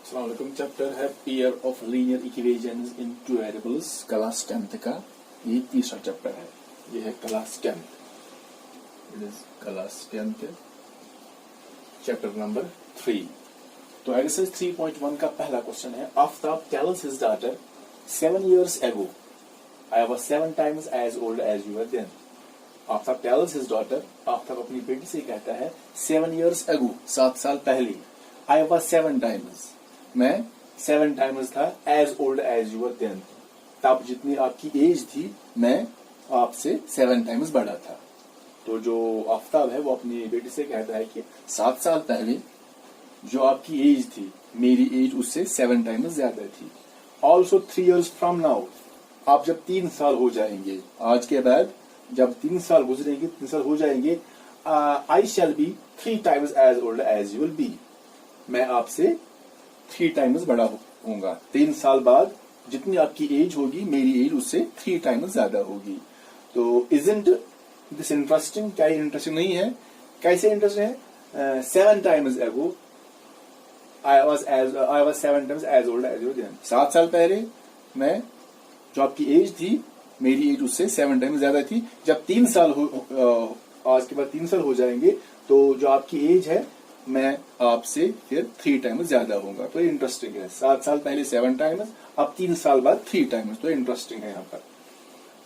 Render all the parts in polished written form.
अस्सलामुअलैकुम। चैप्टर है pair of linear equations in two variables, class 10th का ये तीसरा चैप्टर है। ये है class 10th, it is class 10th chapter number 3। तो एक्सरसाइज 3.1 का पहला क्वेश्चन है, Aftab tales his daughter 7 years ago I was 7 times as old as you were then। Aftab tales his daughter, Aftab अपनी बेटी से कहता है 7 years ago 7 साल पहले, I was 7 times मैं 7 times था as old as you were then, तब जितनी आपकी एज थी मैं आपसे 7 times बड़ा था। तो जो आफ्ताब है वो अपनी बेटी से कहता है कि 7 साल पहले जो आपकी एज थी मेरी एज उससे 7 times ज्यादा थी। ऑल्सो 3 years from now, आप जब 3 साल हो जाएंगे, आज के बाद जब 3 साल गुजरेंगे, 3 साल हो जाएंगे, आई shall be 3 times as old as you will be, मैं आपसे 3 times बड़ा होऊंगा। 3 साल बाद जितनी आपकी एज होगी मेरी एज उससे 3 times ज्यादा होगी। तो isn't this interesting? क्या ये इंटरेस्टिंग नहीं है? कैसे इंटरेस्टिंग है? 7 times ago I was 7 times as old as you then। 7 साल पहले मैं जो आपकी एज थी मेरी एज उससे 7 times ज्यादा थी। जब 3 साल आज के बाद 3 साल हो जाएंगे तो जो आपकी एज है मैं आपसे फिर 3 times ज्यादा होगा। तो ये इंटरेस्टिंग है। 7 साल पहले 7 times, अब 3 साल बाद 3 times। तो इंटरेस्टिंग है यहाँ पर।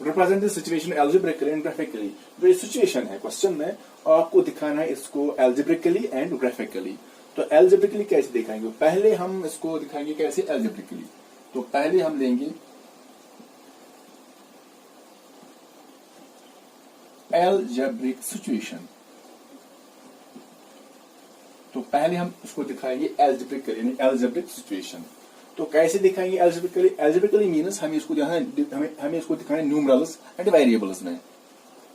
Represent this situation algebraically and graphically. जो ये सिचुएशन है क्वेश्चन में, आपको दिखाना है इसको एल्जेब्रिकली एंड ग्राफिकली। तो एल्जेब्रिकली कैसे दिखाएंगे? पहले हम इसको दिखाएंगे कैसे एल्जेब्रिकली। तो पहले हम लेंगे एल्जेब्रिक सिचुएशन। तो पहले हम इसको दिखाएंगे एल्जेब्रिकली, यानी एल्जेब्रिक सिचुएशन। तो कैसे दिखाएंगे एल्जेब्रिकली? एल्जेब्रिकली मीन्स हमें इसको दिखाना न्यूमरल्स एंड वेरिएबल्स में।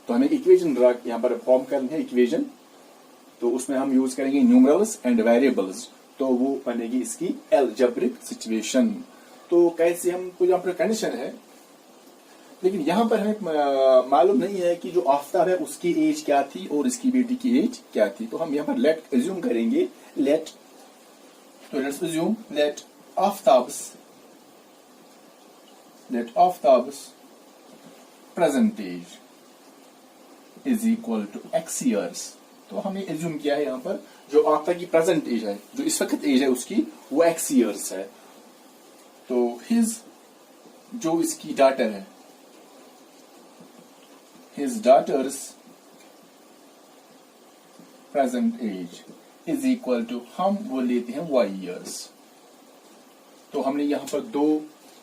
तो हमें इक्वेशन यहाँ पर फॉर्म करनी है इक्वेशन, तो उसमें हम यूज करेंगे न्यूमरल्स एंड वेरिएबल्स, तो वो बनेगी इसकी एल्जेब्रिक सिचुएशन। तो कैसे हम, कोई यहाँ पर कंडीशन है, लेकिन यहाँ पर हमें मालूम नहीं है कि जो आफ्ताब है उसकी एज क्या थी और इसकी बेटी की एज क्या थी। तो हम यहाँ पर लेट एज्यूम करेंगे, let's assume let Aftab's present age is equal to x years। तो हमने एज्यूम किया है यहाँ पर जो आफ्ताब की प्रेजेंट एज है, जो इस वक्त एज है उसकी, वो x years है। तो हिज, जो इसकी डॉटर है, his daughter's present age is equal to, हम वो लेते हैं y years। तो हमने यहाँ पर 2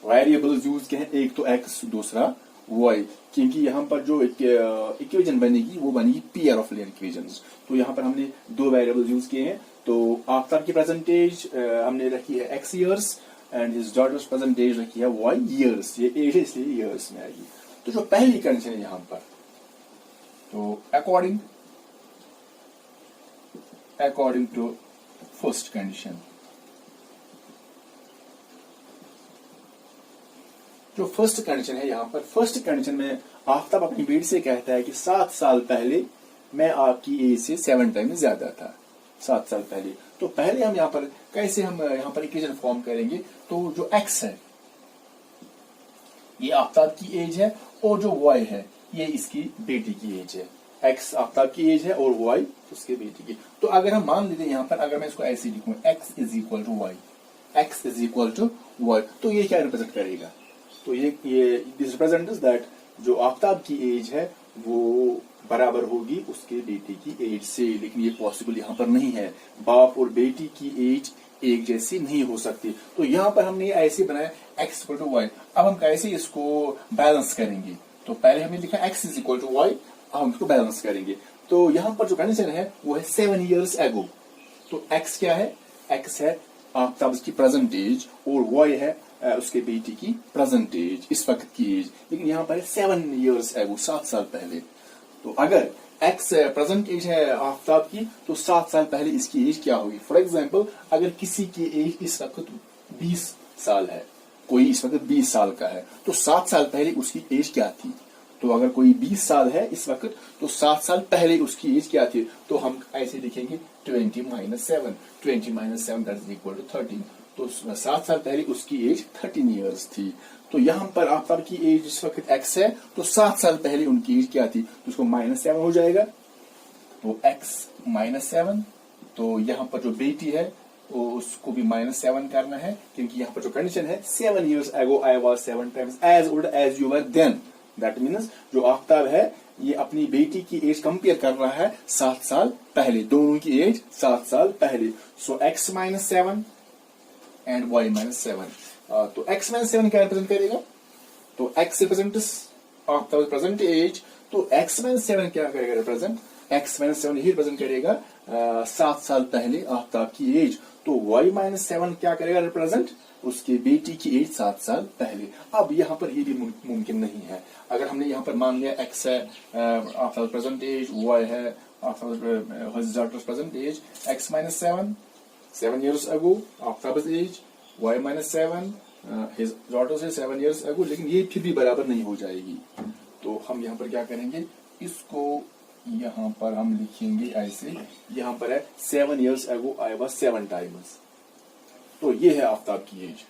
वेरिएबल्स यूज किए हैं, एक तो x, दूसरा y, क्योंकि यहाँ पर जो इक्वेशन बनेगी वो बनेगी पेयर ऑफ लीनियर इक्वेशंस। तो यहाँ पर हमने 2 वेरिएबल्स यूज किए हैं। तो आफ्ताब की प्रेजेंट एज हमने रखी है x years and his daughters present age रखी है y years। ये एज है इसलिए ईयर्स में आएगी। तो जो पहली कंडीशन है यहाँ पर, तो according to first condition, जो फर्स्ट कंडीशन है यहाँ पर, फर्स्ट कंडीशन में आफ्ताब अपनी बेटी से कहता है कि 7 साल पहले मैं आपकी एज से 7 times ज्यादा था। 7 साल पहले। तो पहले हम यहाँ पर कैसे हम यहाँ पर इक्वेशन फॉर्म करेंगे? तो जो x है ये आफ्ताब की एज है और जो y है ये इसकी बेटी की एज है। x आफ्ताब की एज है और y उसके बेटी की। तो अगर हम मान लेते हैं यहाँ पर, अगर मैं इसको ऐसे लिखूं x is equal to y, x is equal to y, तो ये क्या रिप्रेजेंट करेगा? तो ये दिस रिप्रेजेंट्स दैट जो आफ्ताब की एज है वो बराबर होगी उसके बेटी की एज से। लेकिन ये पॉसिबल यहाँ पर नहीं है, बाप और बेटी की एज एक जैसी नहीं हो सकती। तो यहाँ पर हमने ऐसे बनाया x इक्वल टू वाई। अब हम कैसे इसको बैलेंस करेंगे? तो पहले हमने लिखा x is equal to y, अब हम इसको बैलेंस करेंगे। तो यहाँ पर जो कंडीशन है वो है 7 years ago। तो x क्या है? x है आफ्ताब की प्रेजेंट एज और y है उसके बेटी की प्रेजेंट एज, इस वक्त की एज। लेकिन यहाँ पर है 7 years ago, 7 साल पहले। तो अगर x प्रेजेंट एज है आफ्ताब की, तो 7 साल पहले इसकी एज क्या होगी? फॉर एग्जाम्पल, अगर किसी की एज इस वक्त 20 साल है, कोई इस वक्त 20 साल का है, तो 7 साल पहले उसकी एज क्या थी? तो अगर कोई 20 साल है इस वक्त, तो 7 साल पहले उसकी एज क्या थी? तो हम ऐसे लिखेंगे 20 - 7, 20 - 7 दैट इज इक्वल टू 13। तो 7 साल पहले उसकी एज 13 ईयर्स थी। तो यहाँ पर आफ्ताब की एज इस वक्त x है, तो 7 साल पहले उनकी एज क्या थी, तो उसको -7 हो जाएगा। तो x -7, तो यहाँ पर जो बेटी है वो उसको भी -7 करना है, क्योंकि यहाँ पर जो कंडीशन है 7 years ago I was 7 times as old as you were then। That means जो आफ्ताब है ये अपनी बेटी की एज कंपेयर कर रहा है 7 साल पहले, दोनों की एज 7 साल पहले। सो x -7 एंड y -7। तो x -7 क्या रिप्रेजेंट करेगा, तो x represents Aftab present age, तो x -7 क्या करेगा रिप्रेजेंट, x -7 ही रिप्रेजेंट करेगा 7 साल पहले आफ्ताब की एज। तो y -7 क्या करेगा रिप्रेजेंट, उसकी बेटी की एज 7 साल पहले। अब यहाँ पर ये भी मुमकिन नहीं है। अगर हमने यहाँ पर मान लिया x है आफ्ताब प्रेजेंट एज, y है Aftab his daughter's present age, x -7 7 years ago आफ्ताब's age, y -7 his daughter's age 7 years ago, लेकिन ये फिर भी बराबर नहीं हो जाएगी। तो हम यहाँ पर क्या करेंगे, इसको यहाँ पर हम लिखेंगे ऐसे, यहाँ पर है 7 years ago I was 7 times। तो ये है आफ्ताब की एज,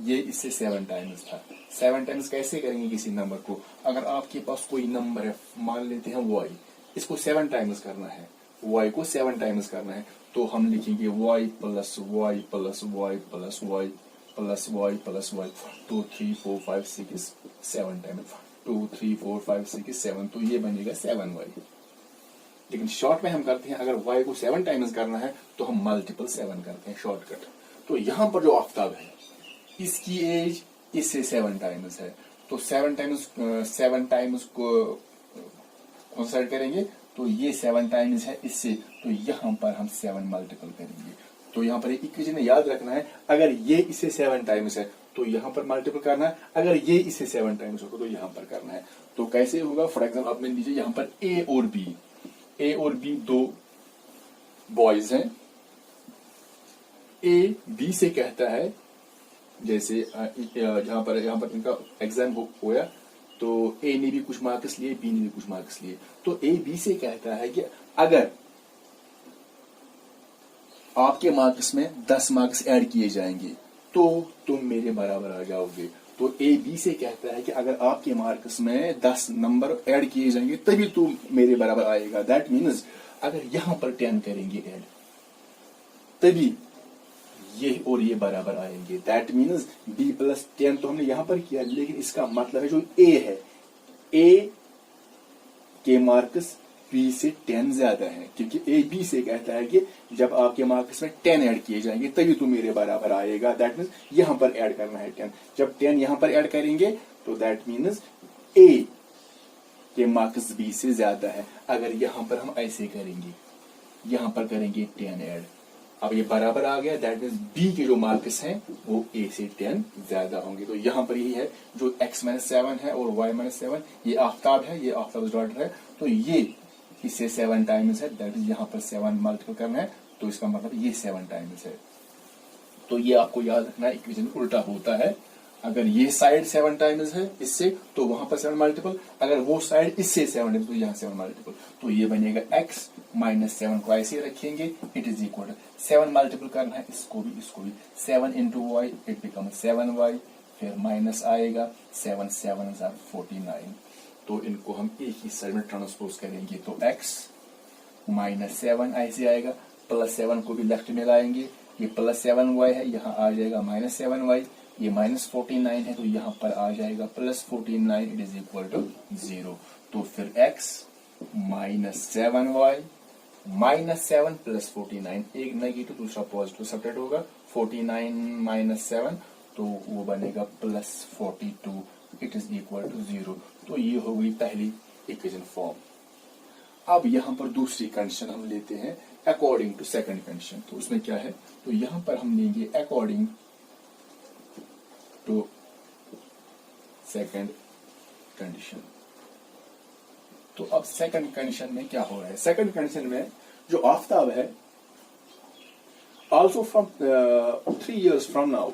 ये इससे 7 टाइम्स था। 7 टाइम्स कैसे करेंगे किसी नंबर को, अगर आपके पास कोई नंबर है, मान लेते हैं y, इसको 7 टाइम्स करना है, y को 7 टाइम्स करना है, तो हम लिखेंगे y plus y plus y plus y plus y plus y 2 3 4 5 6 7 times 2 3 4 5 6 7, तो ये बनेगा 7y। लेकिन शॉर्ट में हम करते हैं, अगर y को 7 टाइम्स करना है तो हम मल्टीपल 7 करते हैं शॉर्टकट। तो यहां पर जो आफ्ताब है इसकी एज इससे 7 टाइम्स है, तो 7 टाइम्स को कंसिडर करेंगे, तो ये 7 टाइम्स है इससे, तो यहां पर हम 7 मल्टीपल करेंगे। तो यहां पर इक्वेशन याद रखना है, अगर ये इससे 7 टाइम्स है तो यहां पर मल्टीपल करना है, अगर ये इससे 7 टाइम्स होगा तो यहां पर करना है। तो कैसे होगा, फॉर एग्जाम्पल आप मान लीजिए यहां पर ए और बी दो बॉयज हैं, ए बी से कहता है, जैसे यहां पर इनका एग्जाम हुआ, तो ए ने भी कुछ मार्क्स लिए, बी ने भी कुछ मार्क्स लिए, तो ए बी से कहता है कि अगर आपके मार्क्स में 10 मार्क्स ऐड किए जाएंगे तो तुम मेरे बराबर आ जाओगे। तो ए बी से कहता है कि अगर आपके मार्क्स में 10 नंबर ऐड किए जाएंगे तभी तुम मेरे बराबर आएगा। दैट मीन्स अगर यहां पर 10 करेंगे ऐड तभी ये और ये बराबर आएंगे। दैट मीन्स b प्लस 10 तो हमने यहां पर किया, लेकिन इसका मतलब है जो a है, a के मार्क्स b से 10 ज्यादा है, क्योंकि a b से कहता है कि जब आपके मार्क्स में 10 ऐड किए जाएंगे तभी तो मेरे बराबर आएगा। दैट मीन्स यहां पर ऐड करना है 10, जब 10 यहां पर ऐड करेंगे तो दैट मीन्स a के मार्क्स b से ज्यादा है। अगर यहां पर हम ऐसे करेंगे, यहां पर करेंगे 10 ऐड, अब ये बराबर आ गया, दैट मीन्स बी के जो मार्क्स हैं वो ए से 10 ज्यादा होंगे। तो यहां पर यही है, जो x -7 है और y -7, ये आफ्ताब है, ये आफ्ताब डॉटर है, तो ये इससे 7 टाइम्स है, दैट इज यहां पर 7 मल्टीपल करना है, तो इसका मतलब ये 7 टाइम्स है। तो ये आपको याद रखना है, इक्वेशन उल्टा होता है, अगर ये साइड 7 टाइम्स है इससे तो वहां पर 7 मल्टीपल, अगर वो साइड इससे 7 है तो यहाँ 7 मल्टीपल, तो ये बनेगा x -7 को ऐसे रखेंगे, इट इज इक्वल 7 मल्टीपल करना है, इसको भी 7 into Y, it become 7y, फिर माइनस आएगा 7 7 49, तो इनको हम एक ही साइड में ट्रांसपोज करेंगे, तो x -7 ऐसे आएगा, प्लस 7 को भी लेफ्ट में लाएंगे, ये प्लस 7y है, यहाँ आ जाएगा -7y, ये -49 है, तो यहाँ पर आ जाएगा +49, इट इज इक्वल टू 0। तो फिर x -7y -7 + 49, एक नेगेटिव दूसरा पॉजिटिव सेपरेट होगा, 49 - 7 तो वो बनेगा +42, इट इज इक्वल टू 0। तो ये हो गई पहली इक्वेशन फॉर्म। अब यहाँ पर दूसरी कंडीशन हम लेते हैं अकॉर्डिंग टू सेकंड कंडीशन। तो उसमें क्या है, तो यहाँ पर हम लेंगे अकॉर्डिंग टू सेकंड कंडीशन। तो अब सेकंड कंडीशन में क्या हो रहा है, सेकंड कंडीशन में जो आफ्ताब है, also from 3 years from now,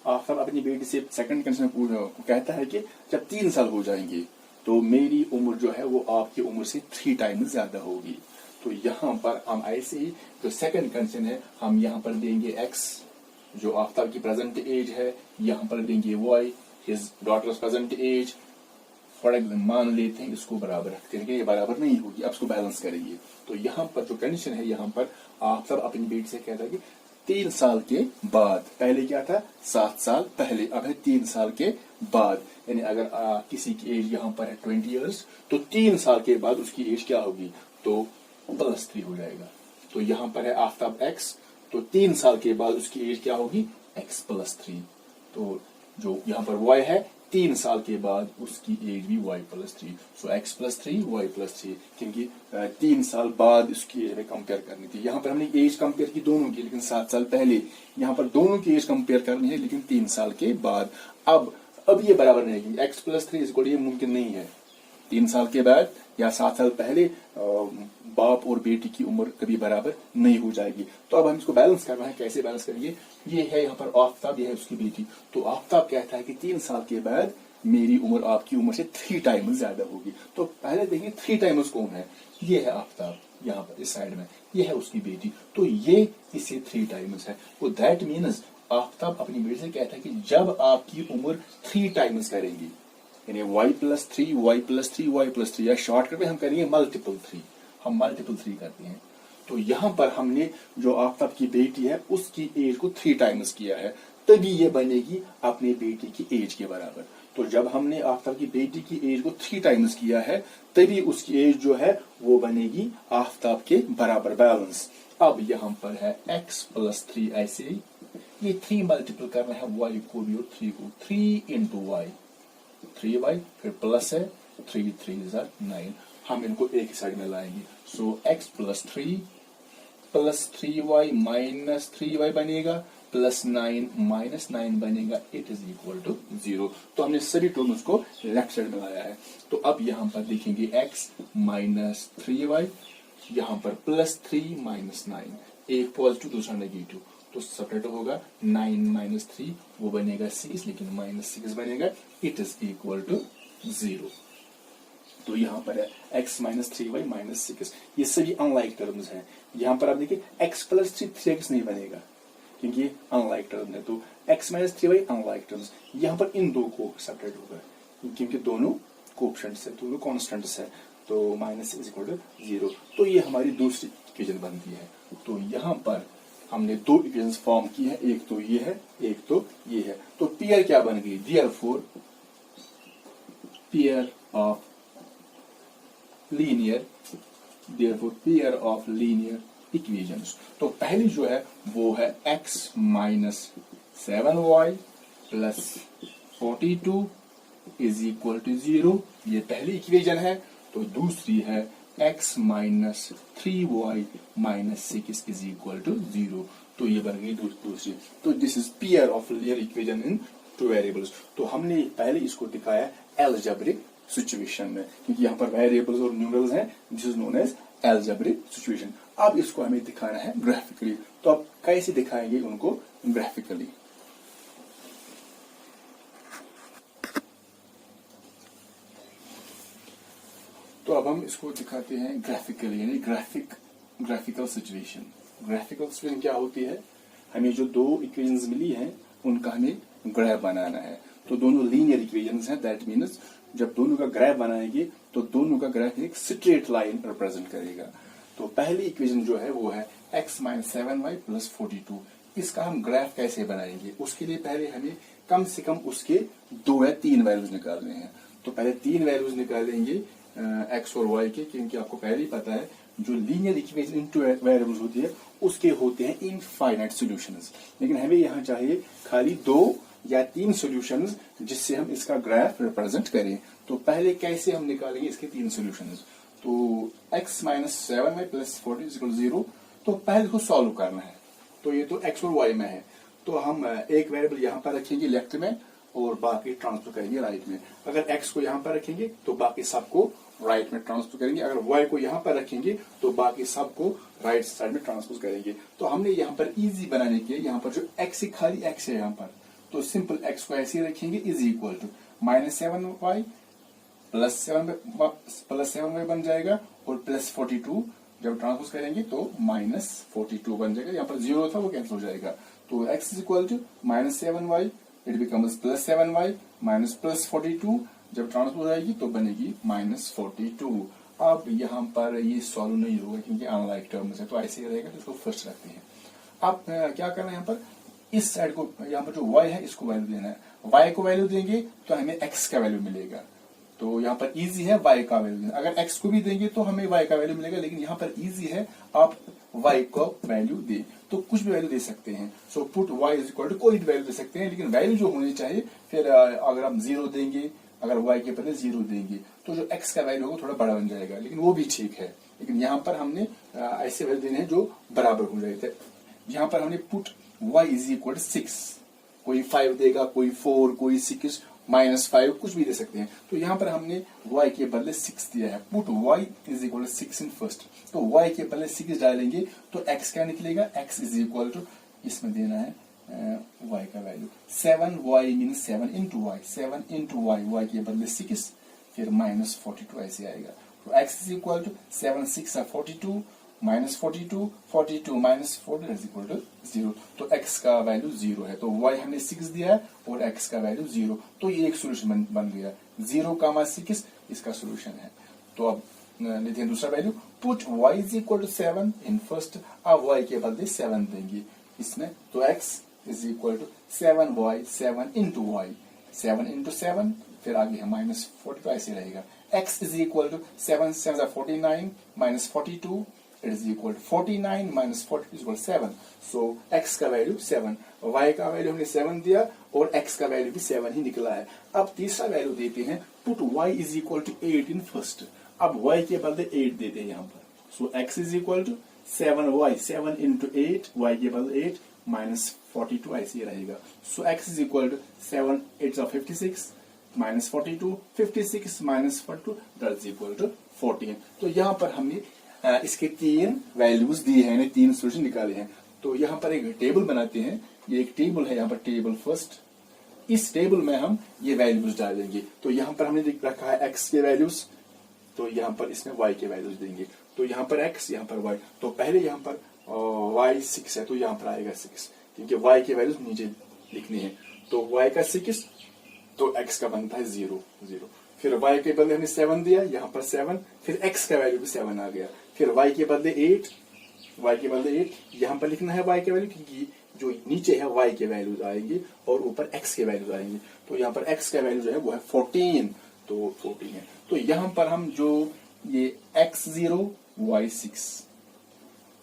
Aftab अपनी बेटी से सेकंड कंडीशन में कहता है कि जब 3 साल हो जाएंगे तो मेरी उम्र जो है वो आपकी उम्र से 3 टाइम्स ज्यादा होगी। तो यहाँ पर हम ऐसे ही जो सेकंड कंडीशन है हम यहाँ पर देंगे x, जो आफ्ताब की प्रेजेंट एज है, यहाँ पर देंगे y, his daughters present age. For example मान लेते हैं इसको बराबर रखते हैं, ये बराबर नहीं होगी, अब इसको बैलेंस करेंगे। तो यहाँ पर जो कंडीशन है, यहाँ पर आफ्ताब अपनी बेटी से कहता है कि 3 साल के बाद, पहले क्या था 7 साल पहले, अब है 3 साल के बाद। यानी अगर किसी की एज यहाँ पर है 20 ईयर्स, तो 3 साल के बाद उसकी एज क्या होगी, तो +3 हो जाएगा। तो यहाँ पर है आफ्ताब x, तो 3 साल के बाद उसकी एज क्या होगी, x +3। तो जो यहाँ पर y है, 3 साल के बाद उसकी एज भी y +3। सो x +3 y +3, क्योंकि 3 साल बाद उसकी एज में कंपेयर करनी थी। यहाँ पर हमने एज कंपेयर की दोनों की, लेकिन 7 साल पहले। यहाँ पर दोनों की एज कंपेयर करनी है, लेकिन 3 साल के बाद। अब ये बराबर नहीं है, x +3 इसको ये मुमकिन नहीं है। 3 साल के बाद या 7 साल पहले बाप और बेटी की उम्र कभी बराबर नहीं हो जाएगी। तो अब हम इसको बैलेंस करना है, कैसे बैलेंस करेंगे। ये है यहाँ पर आफ्ताब, ये है उसकी बेटी। तो आफ्ताब कहता है कि 3 साल के बाद मेरी उम्र आपकी उम्र से 3 टाइम्स ज्यादा होगी। तो पहले देखिए 3 टाइम्स कौन है, ये है आफ्ताब, यहाँ पर इस साइड में ये है उसकी बेटी, तो ये इससे 3 टाइम्स है। तो दैट मीन्स आफ्ताब अपनी बेटी से कहता है कि जब आपकी उम्र 3 टाइम्स करेंगी, यानी y +3 y +3 y +3, या शॉर्टकट में हम करेंगे मल्टीपल 3, हम मल्टीपल 3 करते हैं। तो यहाँ पर हमने जो आफ्ताब की बेटी है उसकी एज को 3 टाइम्स किया है, तभी ये बनेगी अपनी बेटी की एज के बराबर। तो जब हमने आफ्ताब की बेटी की एज को 3 टाइम्स किया है, तभी उसकी एज जो है वो बनेगी आफ्ताब के बराबर, बैलेंस। अब यहाँ पर है x +3, ऐसे ही ये 3 मल्टीपल करना है y को भी और 3 को, 3 × y, 3y, फिर प्लस है 3 3 9, हम इनको एक ही साइड में लाएंगे। सो x +3 +3y -3y बनेगा, +9 -9 बनेगा, इट इज इक्वल टू 0। तो हमने सभी टर्म्स को लेफ्ट साइड में लाया है। तो अब यहाँ पर देखेंगे x -3y, यहाँ पर +3 -9, एक पॉजिटिव दूसरा नेगेटिव, तो सेपरेट होगा। 9 - 3 वो बनेगा 6, लेकिन -6 बनेगा, इट इज इक्वल टू 0। तो यहाँ पर है x -3y -6, ये सभी अनलाइक टर्म्स हैं। यहाँ पर आप देखिए x +3 3x नहीं बनेगा, क्योंकि ये अनलाइक टर्म है। तो x -3y अनलाइक टर्म्स, यहाँ पर इन दो को सेपरेट होगा, क्योंकि दोनों कोएफिशिएंट्स है, दोनों कांस्टेंट्स है। तो -0। तो ये हमारी दूसरी इक्वेशन बनती है। तो यहाँ पर हमने 2 इक्वेशंस फॉर्म की है, एक तो ये है, एक तो ये है। तो पेयर क्या बन गई, therefore pair of linear, therefore pair of linear equations. तो पहली जो है वो है x -7y + 42 is equal to 0, ये पहली इक्वेशन है। तो दूसरी है x -3y -6 is equal to 0, तो ये बन गई दूसरी। तो this is pair of linear equation in 2 variables. तो हमने पहले इसको दिखाया अलजेब्रिक सिचुएशन में, क्योंकि यहाँ पर वेरिएबल्स और न्यूमरल्स हैं, this is known as algebraic situation. अब इसको हमें दिखाना है ग्राफिकली। तो अब कैसे दिखाएंगे उनको ग्राफिकली। तो अब हम इसको दिखाते हैं ग्राफिकली, यानी ग्राफिकल सिचुएशन। ग्राफिकल सिचुएशन क्या होती है, हमें जो 2 इक्वेशंस मिली हैं उनका हमें ग्राफ बनाना है। तो दोनों लीनियर इक्वेशंस हैं, दैट मीन्स जब दोनों का ग्राफ बनाएंगे तो दोनों का ग्राफ एक स्ट्रेट लाइन रिप्रेजेंट करेगा। तो पहली इक्वेशन जो है वो है x -7y + 42। इसका हम ग्राफ कैसे बनाएंगे, उसके लिए पहले हमें कम से कम उसके 2 या 3 वैल्यूज निकालने हैं। तो पहले 3 वैल्यूज निकालेंगे x और y के, क्योंकि आपको पहले ही पता है जो लीनियर इक्वेशन इन 2 वेरिएबल्स होती है उसके होते हैं इनफाइनाइट सॉल्यूशंस, लेकिन हमें यहाँ चाहिए खाली 2 या 3 सॉल्यूशंस जिससे हम इसका ग्राफ रिप्रेजेंट करें। तो पहले कैसे हम निकालेंगे इसके 3 सॉल्यूशंस। तो x -7y + 40 = 0, तो पहले को सॉल्व करना है। तो ये तो x और y में है, तो हम एक वेरिएबल यहाँ पर रखेंगे लेफ्ट में और बाकी ट्रांसफर करेंगे राइट में। अगर x को यहाँ पर रखेंगे तो बाकी सबको राइट में ट्रांसफर करेंगे, अगर y को यहाँ पर रखेंगे तो बाकी सबको राइट साइड में ट्रांसफर करेंगे। तो हमने यहाँ पर इजी बनाने के लिए यहाँ पर जो x है, खाली x है यहाँ पर, तो सिंपल x को ऐसे ही रखेंगे, is equal to -7y + 7y बन जाएगा और +42 जब ट्रांसपोज करेंगे तो -42 बन जाएगा, यहाँ पर 0 था वो कैंसिल हो जाएगा, तो x is equal to -7y, it becomes +7y minus +42, जब ट्रांसपोज आएगी तो बनेगी -42। अब यहाँ पर ये सॉल्व नहीं होगा क्योंकि अनलाइक टर्म्स है, तो ऐसे ही रहेगा, तो इसको फर्स्ट रखते हैं। अब क्या करना है यहाँ पर, इस साइड को, यहाँ पर जो y है इसको वैल्यू देना है, y को वैल्यू देंगे तो हमें x का वैल्यू मिलेगा, तो यहाँ पर इजी है y का वैल्यू देना। अगर x को भी देंगे तो हमें y का वैल्यू मिलेगा, लेकिन यहाँ पर इजी है आप y को वैल्यू दे, तो कुछ भी वैल्यू दे सकते हैं। So put y is equal to, कोई भी वैल्यू दे सकते हैं, लेकिन वैल्यू जो होनी चाहिए, फिर अगर हम 0 देंगे, अगर y के बदले 0 देंगे तो जो x का वैल्यू होगा थोड़ा बड़ा बन जाएगा, लेकिन वो भी ठीक है। लेकिन यहाँ पर हमने ऐसे वैल्यू देने हैं जो बराबर हो रहे थे। यहाँ पर हमने put y is equal to 6, कोई 5 देगा, कोई 4, कोई 6, -5, कुछ भी दे सकते हैं। तो यहाँ पर हमने y के बदले 6 दिया है, put y is equal to 6 in first, तो y के बदले 6 डालेंगे तो x क्या निकलेगा, x इज इक्वल टू, इसमें देना है y का value 7y means 7 into y, 7 into y, y के बदले 6, फिर -42 ऐसे आएगा। तो x is equal to 7 6 42 -42, 42 minus 40 is equal to 0, तो x का वैल्यू 0 है, तो y हमने 6 दिया है और x का वैल्यू 0, तो ये एक सोल्यूशन बन गया, 0,6 इसका सोल्यूशन है। तो अब लेते हैं दूसरा value, put y is equal to 7 in first, अब y के बदले 7 देंगे इसमें, तो x is equal to 7y, 7 into y, 7 into 7, फिर आगे है -42 ऐसे रहेगा। x is equal to 7 7 49 -42, it is equal to 49 minus 40 is equal to 7. So x का वैल्यू 7, y का वैल्यू हमने 7 दिया और x का वैल्यू भी 7 ही निकला है। अब तीसरा वैल्यू देते हैं, put y is equal to 8 in first, अब y के बदले 8 देते हैं यहाँ पर। So x is equal to 7y, 7 into 8, y के बदले 8 minus 42 ऐसे ही रहेगा। So x is equal to 7 8 are 56 minus 42, 56 minus 42 that is equal to 14। तो यहाँ पर हमने इसके 3 वैल्यूज दिए हैं, 3 सोल्यूशन निकाले हैं। तो यहाँ पर एक टेबल बनाते हैं, ये एक टेबल है, यहाँ पर टेबल फर्स्ट, इस टेबल में हम ये वैल्यूज डालेंगे। तो यहाँ पर हमने रखा है x के वैल्यूज, तो यहाँ पर इसमें y के वैल्यूज देंगे, तो यहाँ पर x, यहाँ पर y, तो पहले यहाँ पर y 6 है तो यहाँ पर आएगा 6, क्योंकि y के वैल्यूज नीचे लिखने हैं, तो y का 6, तो x का बनता है 0 0, फिर y के बदले हमने 7 दिया, यहाँ पर 7, फिर x का वैल्यू भी 7 आ गया, फिर y के बदले 8, y के बदले 8, यहाँ पर लिखना है y के वैल्यू, क्योंकि जो नीचे है y के वैल्यूज आएंगे और ऊपर x के वैल्यूज आएंगे, तो यहाँ पर x का वैल्यू जो है वो है 14, तो 14 है। तो यहाँ पर हम जो ये x0 y6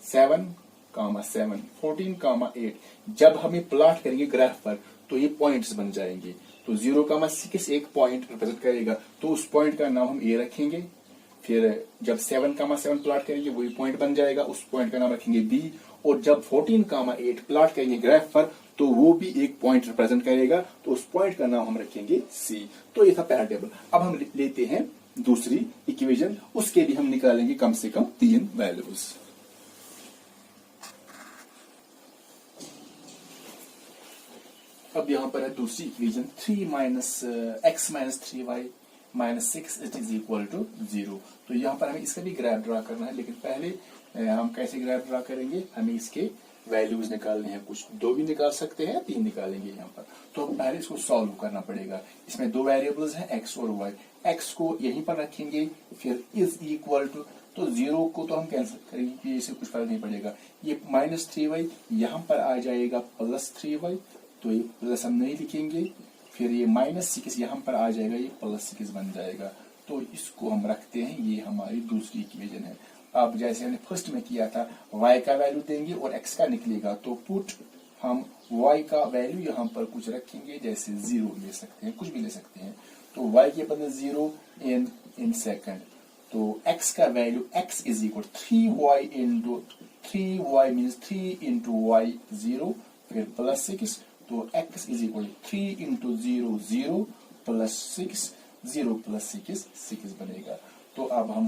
7, 7 14, 8 जब हमें प्लॉट करेंगे ग्राफ पर तो ये पॉइंट्स बन जाएंगे, तो 0,6 एक पॉइंट रिप्रेजेंट करेगा, तो उस पॉइंट का नाम हम ए रखेंगे, फिर जब 7,7 प्लॉट करेंगे वही पॉइंट बन जाएगा, उस पॉइंट का नाम रखेंगे बी, और जब 14,8 प्लॉट करेंगे ग्राफ पर तो वो भी एक पॉइंट रिप्रेजेंट करेगा, तो उस पॉइंट का नाम हम रखेंगे सी। तो ये था पहला टेबल। अब हम लेते हैं दूसरी इक्वेशन, उसके भी हम निकालेंगे कम से कम 3 वैल्यूज। अब यहाँ पर है दूसरी equation, 3 minus x minus 3y minus 6 it is equal to 0। तो यहाँ पर हमें इसका भी ग्राफ ड्रा करना है, लेकिन पहले हम कैसे ग्राफ ड्रा करेंगे, हमें इसके वैल्यूज निकालने हैं, कुछ 2 भी निकाल सकते हैं, 3 निकालेंगे यहाँ पर। तो हम पहले इसको सॉल्व करना पड़ेगा। इसमें 2 वेरिएबल्स हैं x और y, x को यहीं पर रखेंगे, फिर इज इक्वल टू, तो 0 को तो हम कैंसिल करेंगे कि इससे कुछ फर्क नहीं पड़ेगा, ये -3y यहाँ पर आ जाएगा +3y, तो ये प्लस हम नहीं लिखेंगे, फिर ये -6 यहाँ पर आ जाएगा, ये +6 बन जाएगा, तो इसको हम रखते हैं, ये हमारी दूसरी इक्वेशन है। अब जैसे हमने फर्स्ट में किया था, y का वैल्यू देंगे और x का निकलेगा, तो पुट हम y का वैल्यू यहाँ पर कुछ रखेंगे, जैसे 0 ले सकते हैं, कुछ भी ले सकते हैं, तो y के बदले 0 इन सेकंड, तो x का value x is equal 3y into 3y means 3 into y 0, फिर +6, तो x इज इक्वल 3 इंटू 0 0 +6 0 +6 6 बनेगा। तो अब हम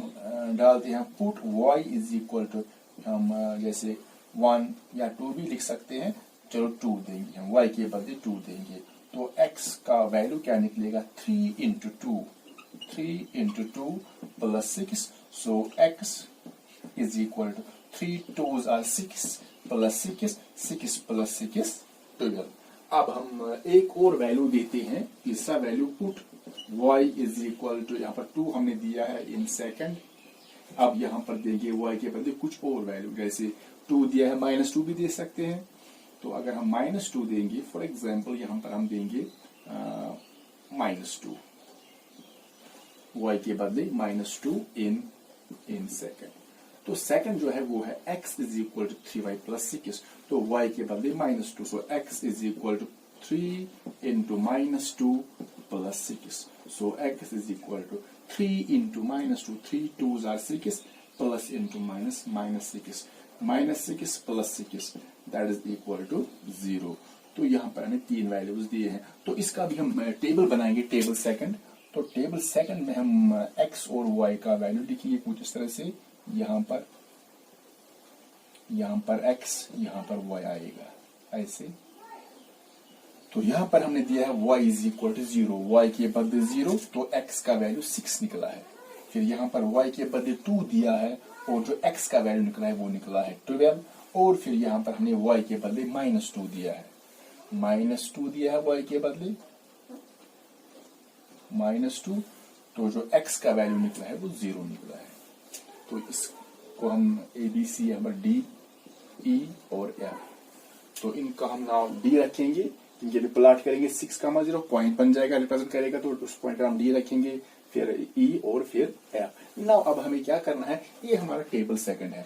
डालते हैं put y is equal to, हम जैसे 1 या 2 भी लिख सकते हैं, चलो 2 देंगे हम, y के बदले 2 देंगे, तो x का वैल्यू क्या निकलेगा 3 into 2 +6, so x is equal to 3 2s are 6 plus 6 6 plus 6 12। अब हम एक और वैल्यू देते हैं, तीसरा value put y is equal to, यहाँ पर 2 हमने दिया है इन सेकंड। अब यहाँ पर देंगे y के बदले कुछ और वैल्यू, जैसे 2 दिया है -2 भी दे सकते हैं। तो अगर हम -2 देंगे, फॉर एग्जाम्पल यहाँ पर हम देंगे -2, y के बदले -2 इन सेकंड। तो सेकंड जो है वो है x is equal to 3y plus 6, तो y के बदले -2, so x is equal to 3 into -2 plus 6, so x is equal to 3 into -2, 3 2s are 6 plus into -6 plus 6 that is equal to 0। तो यहाँ पर हमें 3 वैल्यूज दिए हैं। तो इसका भी हम टेबल बनाएंगे, टेबल सेकंड। तो टेबल सेकंड में हम x और y का वैल्यू लिखेंगे कुछ इस तरह से, यहाँ पर x, यहाँ पर y आएगा ऐसे। तो यहाँ पर हमने दिया है y is equal to 0, y के बदले 0, तो x का वैल्यू 6 निकला है। फिर यहाँ पर y के बदले 2 दिया है और जो x का वैल्यू निकला है वो निकला है 12। और फिर यहाँ पर हमने y के बदले -2 दिया है, -2 दिया है y के बदले -2, तो जो x का वैल्यू निकला है वो 0 निकला है। तो इसको हम ABC यहाँ पर D, E और F, तो इनका हम नाम D रखेंगे। ये प्लॉट करेंगे 6,0 पॉइंट बन जाएगा, रिप्रेजेंट करेगा, तो उस पॉइंट का हम D रखेंगे, फिर E और फिर F। नाउ अब हमें क्या करना है, ये हमारा टेबल सेकंड है,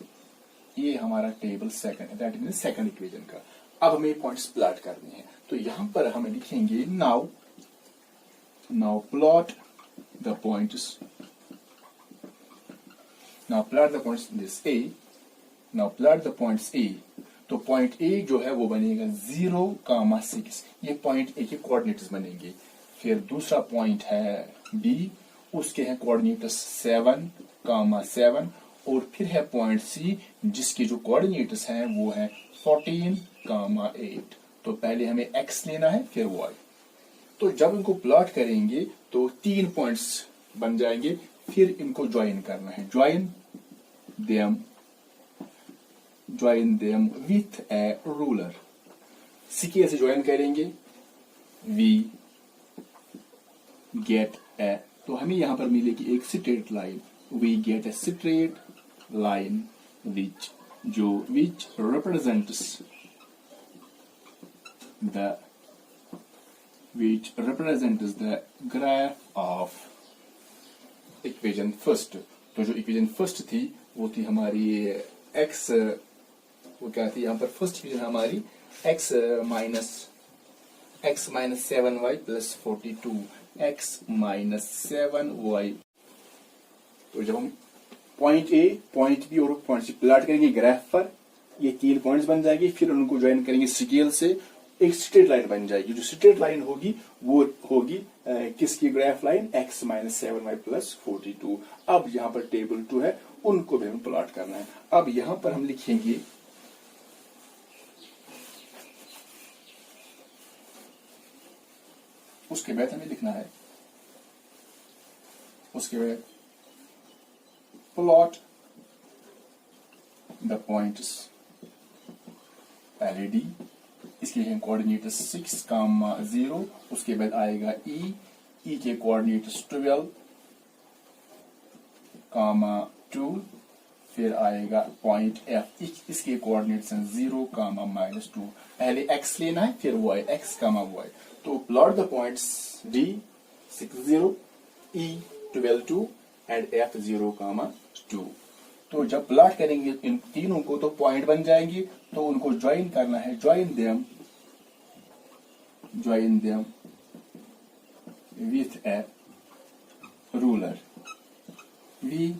ये हमारा टेबल सेकंड है, दैट मींस सेकंड इक्वेशन का। अब हमें पॉइंट्स प्लॉट करने हैं, तो यहां पर हमें लिखेंगे now plot the points, now plot the points this A, now plot the points A। तो पॉइंट A जो है वो बनेगा 0,6, ये पॉइंट A के कोऑर्डिनेट्स बनेंगे। फिर दूसरा पॉइंट है B, उसके हैं कोऑर्डिनेट्स 7,7, और फिर है पॉइंट C जिसके जो कोऑर्डिनेट्स हैं वो है 14,8। तो पहले हमें x लेना है फिर y। तो जब इनको प्लॉट करेंगे तो 3 पॉइंट्स बन जाएंगे, फिर इनको ज्वाइन करना है, join them with a ruler. Scale से ज्वाइन करेंगे, वी गेट ए, तो हमें यहां पर मिलेगी एक straight line, we get a straight line which represents the graph of equation first। तो जो इक्वेशन फर्स्ट थी वो थी हमारी x, वो क्या थी यहाँ पर फर्स्ट इक्वेशन हमारी x minus 7y plus 42, x minus 7y। तो जब हम पॉइंट A, पॉइंट B और पॉइंट C प्लॉट करेंगे ग्राफ पर, ये 3 पॉइंट्स बन जाएंगे, फिर उनको ज्वाइन करेंगे स्केल से, एक स्ट्रेट लाइन बन जाएगी। जो स्ट्रेट लाइन होगी वो होगी किसकी graph line, x minus 7y plus 42। अब यहाँ पर टेबल 2 है, उनको भी हमें प्लॉट करना है। अब यहाँ पर हम लिखेंगे उसके बाद हमें लिखना है, उसके बाद प्लॉट द पॉइंट्स, पहले D, इसके हैं कोऑर्डिनेट 6,0, उसके बाद आएगा E के कोऑर्डिनेट 12,2, फिर आएगा पॉइंट F, इसके कोऑर्डिनेट्स हैं 0,-2। पहले x लेना है फिर y, x, y। तो plot the points D 6,0, E 12,2 and F 0,2। तो जब प्लॉट करेंगे इन तीनों को तो पॉइंट बन जाएंगे, तो उनको ज्वाइन करना है, join them with a ruler, we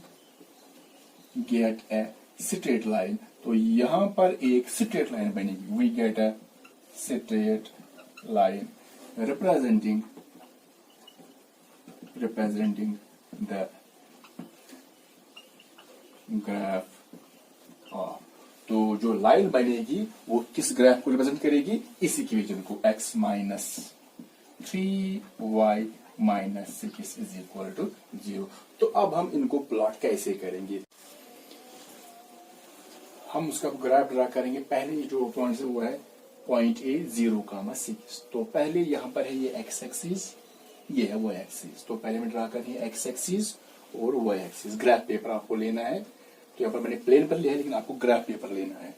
get a straight line. तो यहां पर एक स्ट्रेट लाइन बनेगी, we get a straight line representing the graph of. तो जो लाइन बनेगी वो किस ग्राफ को रिप्रेजेंट करेगी, इस इक्वेशन को, x minus 3y minus 6 is equal to 0। तो अब हम इनको प्लॉट कैसे करेंगे, हम उसका ग्राफ ड्रा करेंगे। पहले जो पॉइंट है वो है पॉइंट ए 0,6। तो पहले यहाँ पर है ये एक्स एक्सिस, ये है वाई एक्सिस। तो पहले हमें ड्रा करनी है एक्स एक्सिस और वाई एक्सिस। ग्राफ पेपर आपको लेना है, तो यहाँ पर मैंने प्लेन पर लिया है लेकिन आपको ग्राफ पेपर लेना है।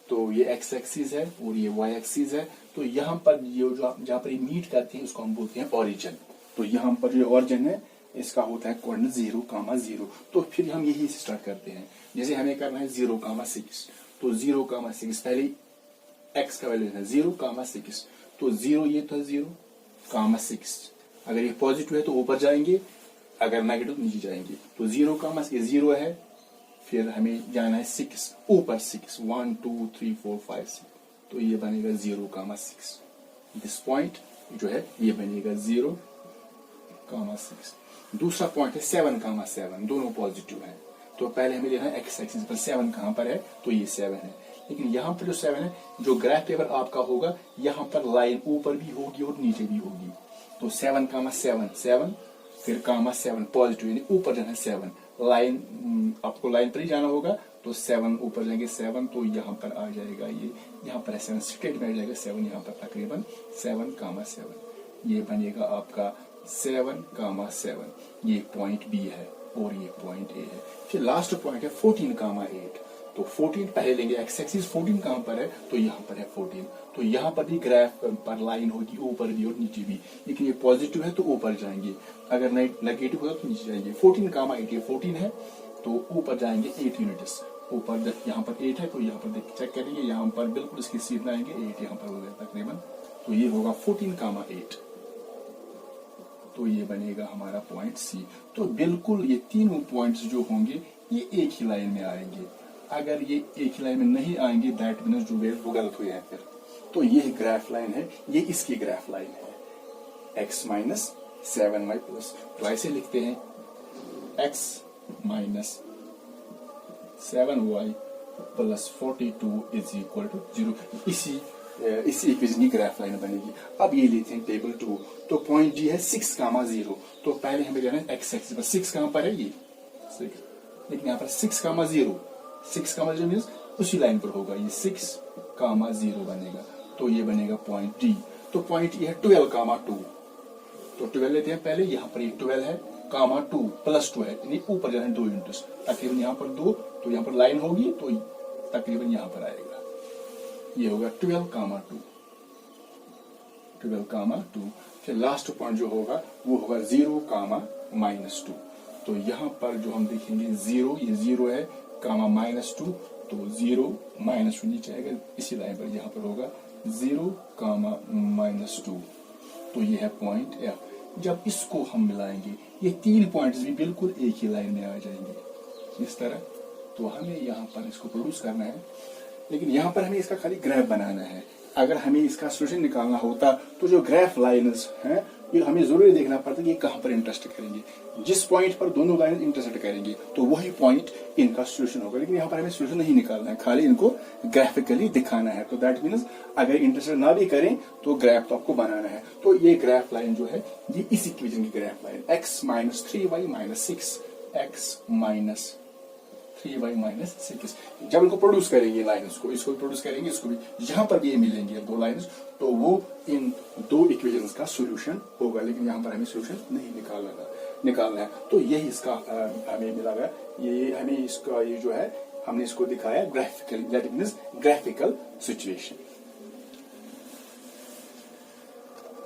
तो ये एक्स एक्सिस है और ये वाई एक्सिस है। तो यहाँ पर ये जो जहाँ पर ये मीट करते हैं उसको हम बोलते हैं ओरिजिन। तो यहाँ पर जो ओरिजिन है इसका होता है कोऑर्डिनेट 0,0। तो फिर हम यही से स्टार्ट करते हैं। जैसे हमें करना है 0,6, तो 0,6 पहले एक्स का वैल्यू है 0,6। तो 0 ये था 0,6। अगर ये पॉजिटिव है तो ऊपर जाएंगे, अगर नेगेटिव तो नीचे जाएंगे। तो 0 है, फिर हमें जाना है 6 ऊपर 6, 1 2 3 4 5 6। तो ये बनेगा 0,6। दिस पॉइंट जो है ये बनेगा 0,6। दूसरा पॉइंट है 7,7, दोनों पॉजिटिव है। तो पहले हमें लेना है एक्स एक्सिस पर 7 कहां पर है, तो ये 7 है। लेकिन यहाँ पर जो 7 है, जो ग्राफ पेपर आपका होगा यहाँ पर लाइन ऊपर भी होगी और नीचे भी होगी। तो 7,7 फिर ,7 पॉजिटिव यानी ऊपर जाना है 7 लाइन, आपको लाइन पर ही जाना होगा। तो 7 ऊपर जाएंगे 7, तो यहाँ पर आ जाएगा ये, यहाँ पर 7 स्ट्रेट में आ जाएगा 7, यहाँ पर तकरीबन 7,7। ये बनेगा आपका 7,7। ये पॉइंट बी है और ये पॉइंट ए है। फिर लास्ट पॉइंट है 14,8। तो 14 पहले लेंगे एक्स एक्सिस, 14 कहां पर है, तो यहाँ पर है 14। तो यहाँ पर भी ग्राफ पर लाइन होगी ऊपर भी और नीचे भी, लेकिन ये पॉजिटिव है तो ऊपर जाएंगे, अगर नेगेटिव होगा तो नीचे जाएंगे। 14,8 ये 14 है, तो ऊपर जाएंगे 8 यूनिट्स ऊपर। यहाँ पर 8 है तो यहाँ पर चेक करेंगे, यहाँ पर बिल्कुल इसकी सीध में आएंगे 8 यहाँ पर हो गया तकरीबन। तो ये होगा 14,8। तो ये बनेगा हमारा पॉइंट सी। तो बिल्कुल ये तीनों पॉइंट्स जो होंगे ये एक ही लाइन में आएंगे। अगर ये एक ही लाइन में नहीं आएंगे दैट मीन्स जो वेव वो गलत हुए हैं फिर। तो ये ग्राफ लाइन है, ये इसकी ग्राफ लाइन है, x माइनस 7y प्लस। तो ऐसे लिखते हैं x minus 7y plus 42 is equal to 0। इसी इक्वेशन की ग्राफ लाइन बनेगी। अब ये लेते हैं टेबल 2। तो पॉइंट जी है 6,0। तो पहले हमें जाना है एक्स एक्सिस पर। 6 कहां पर है, ये 6, लेकिन यहाँ पर 6,0 मीन्स उसी लाइन पर होगा, ये 6,0 बनेगा। तो ये बनेगा पॉइंट डी। तो पॉइंट ये है 12,2। तो 12 लेते हैं पहले, यहाँ पर 12 है, ,2 प्लस 2 है, यानी ऊपर जाना है 2 यूनिट्स, तकरीबन यहाँ पर 2। तो यहाँ पर लाइन होगी तो तकरीबन यहाँ पर आएगा, ये होगा 12,2। फिर लास्ट पॉइंट जो होगा वो होगा 0,-2। तो यहाँ पर जो हम देखेंगे 0, ये 0 है, ,-2, तो 0 -2 नीचे आएगा इसी लाइन पर, यहाँ पर होगा 0,-2। तो ये है पॉइंट एफ। जब इसको हम मिलाएंगे ये 3 पॉइंट्स भी बिल्कुल एक ही लाइन में आ जाएंगे इस तरह। तो हमें यहाँ पर इसको प्रोड्यूस करना है, लेकिन यहाँ पर हमें इसका खाली ग्राफ बनाना है। अगर हमें इसका सोल्यूशन निकालना होता तो जो ग्राफ लाइन्स हैं ये हमें जरूरी देखना पड़ता है कि कहां पर इंटरेस्ट करेंगे। जिस पॉइंट पर दोनों लाइन इंटरसेक्ट करेंगे तो वही पॉइंट इनका सोल्यूशन होगा। लेकिन यहाँ पर हमें सोल्यूशन नहीं निकालना है, खाली इनको ग्राफिकली दिखाना है। तो दैट मीन्स अगर इंटरसेक्ट ना भी करें तो ग्राफ तो आपको बनाना है। तो ये ग्राफ लाइन जो है ये इस इक्वेशन की graph line, x minus 3y minus 6, x minus 3y minus 6। जब इनको प्रोड्यूस करेंगे लाइन्स को, इसको भी प्रोड्यूस करेंगे, इसको भी, जहां पर भी ये मिलेंगे दो लाइन्स, तो वो इन दो इक्वेशंस का सॉल्यूशन होगा। लेकिन यहाँ पर हमें सॉल्यूशन नहीं निकालना है। तो यही इसका हमें मिला है, ये हमें इसका ये जो है हमने इसको दिखाया graphical, that means graphical situation.